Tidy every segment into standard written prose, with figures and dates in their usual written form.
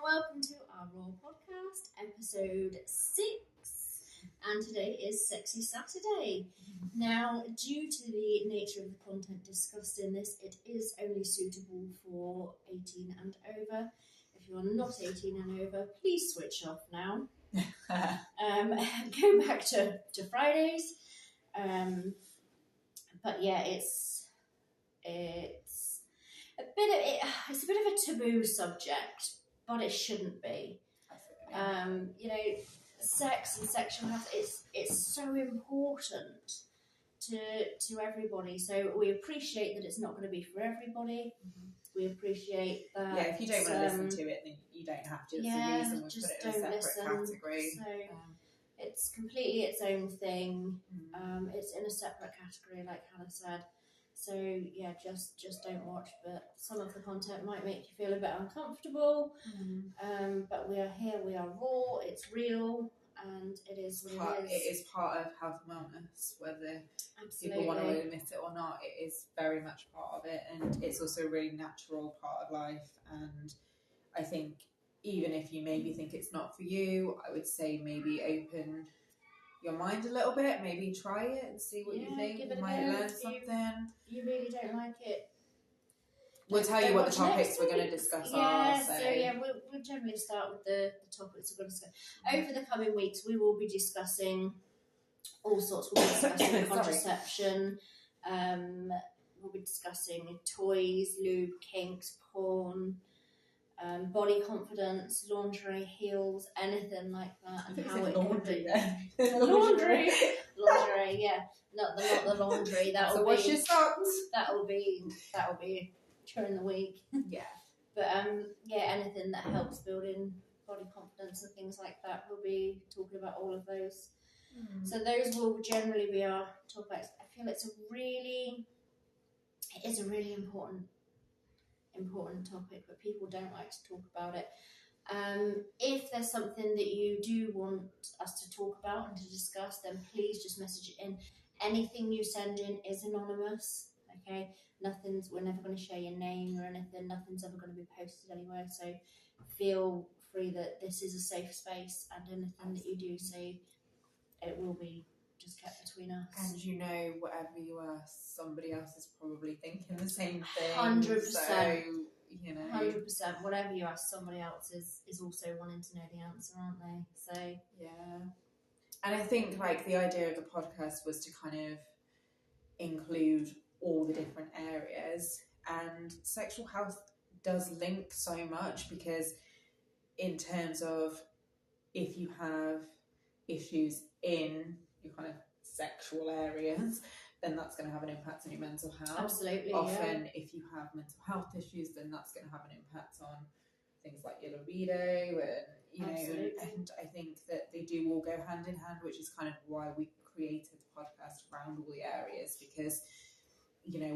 welcome to our Raww podcast, episode 6. And today is Sexy Saturday. Now, due to the nature of the content discussed in this, it is only suitable for 18 and over. If you are not 18 and over, please switch off now. Go back to Fridays. But yeah, it's a bit of a taboo subject, but it shouldn't be. Sex and sexual health it's so important to everybody. So we appreciate that it's not going to be for everybody. Mm-hmm. We appreciate that. Yeah, if you don't want to listen to it, then you don't have to. It's the reason we put it in a separate category. So it's completely its own thing. It's in a separate category, like Hannah said. So yeah, just don't watch. But some of the content might make you feel a bit uncomfortable. But we are here. We are raw. It's real, and it is what it is. It is part of health and wellness, whether people want to admit it or not. It is very much part of it, and it's also a really natural part of life. And I think even if you maybe think it's not for you, I would say maybe open your mind a little bit, maybe try it and see what you think. You might learn something. You really don't like it. We'll tell you what the topics we're going to discuss are. We'll generally start with the topics we're going to discuss. Over the coming weeks, we will be discussing all sorts. We'll be discussing contraception. We'll be discussing toys, lube, kinks, porn, body confidence, lingerie, heels, anything like that, and how it laundry. Lingerie, yeah, not the laundry. That will wash your socks. That will be during the week. Yeah, but anything that helps building body confidence and things like that. We'll be talking about all of those. So those will generally be our topics. I feel it is a really important topic, but people don't like to talk about it. If there's something that you do want us to talk about and to discuss, then please just message it in. Anything you send in is anonymous, okay? We're never going to share your name or anything. Nothing's ever going to be posted anywhere. So feel free that this is a safe space, and anything that you do say, it will be just kept between us. And whatever you ask, somebody else is probably thinking the same thing. 100%. So, 100%. Whatever you ask, somebody else is also wanting to know the answer, aren't they? So yeah. And I think the idea of the podcast was to kind of include all the different areas, and sexual health does link so much, because in terms of if you have issues in your kind of sexual areas, then that's going to have an impact on your mental health. Absolutely. Often, if you have mental health issues, then that's going to have an impact on things like your libido, and I think that they do all go hand in hand, which is kind of why we created the podcast around all the areas, because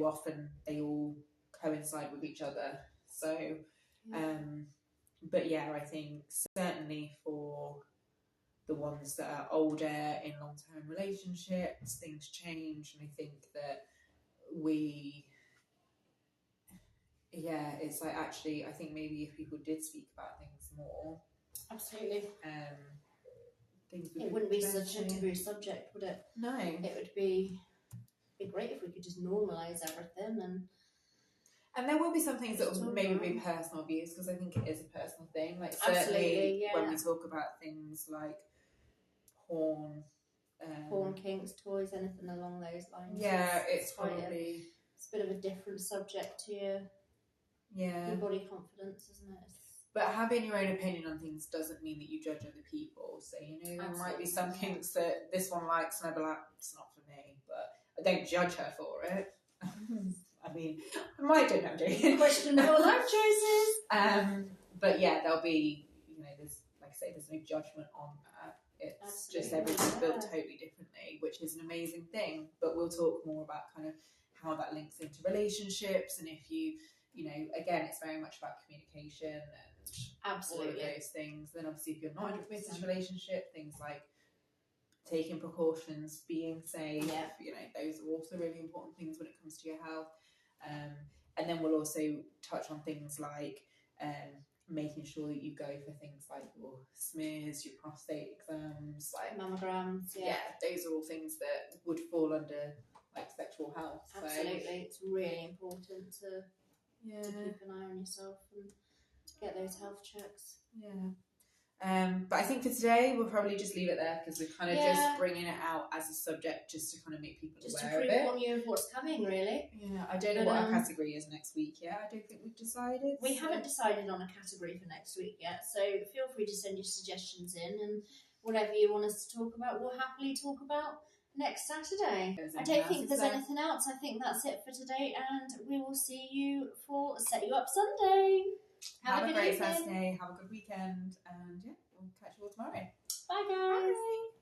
often they all coincide with each other. So, but yeah, I think certainly for the ones that are older in long-term relationships, things change, and I think that it's actually, I think maybe if people did speak about things more, absolutely, things it wouldn't be such a taboo subject, would it? No, it would be great if we could just normalise everything, and there will be some things that will maybe be personal views, because I think it is a personal thing. Certainly, when we talk about things like porn, kinks, toys, anything along those lines. Yeah, it's probably it's a bit of a different subject to your body confidence, isn't it? But having your own opinion on things doesn't mean that you judge other people. So there might be some kinks that this one likes, and I'd be like, it's not for me, but I don't judge her for it. I mean, I might do know, doing questionable life choices. But yeah, there'll be, there's, like I say, there's no judgment on that. It's just everything's built totally differently, which is an amazing thing. But we'll talk more about kind of how that links into relationships, and if you again, it's very much about communication and all of those things. Then obviously, if you're not in a committed relationship, things like taking precautions, being safe, those are also really important things when it comes to your health. And then we'll also touch on things like making sure that you go for things like your smears, your prostate exams, like mammograms. those are all things that would fall under like sexual health. Absolutely, so, it's really important to keep an eye on yourself and get those health checks. But I think for today we'll probably just leave it there because we're kind of just bringing it out as a subject just to kind of make people aware of it. Just to pre-warn you of what's coming, really. I don't know what our category is next week yet. I don't think we've decided. We haven't decided on a category for next week yet, so feel free to send your suggestions in, and whatever you want us to talk about, we'll happily talk about next Saturday. I don't think there's anything else. I think that's it for today, and we will see you for Set You Up Sunday. Have a great Saturday, have a good weekend, and we'll catch you all tomorrow. Bye, guys. Bye.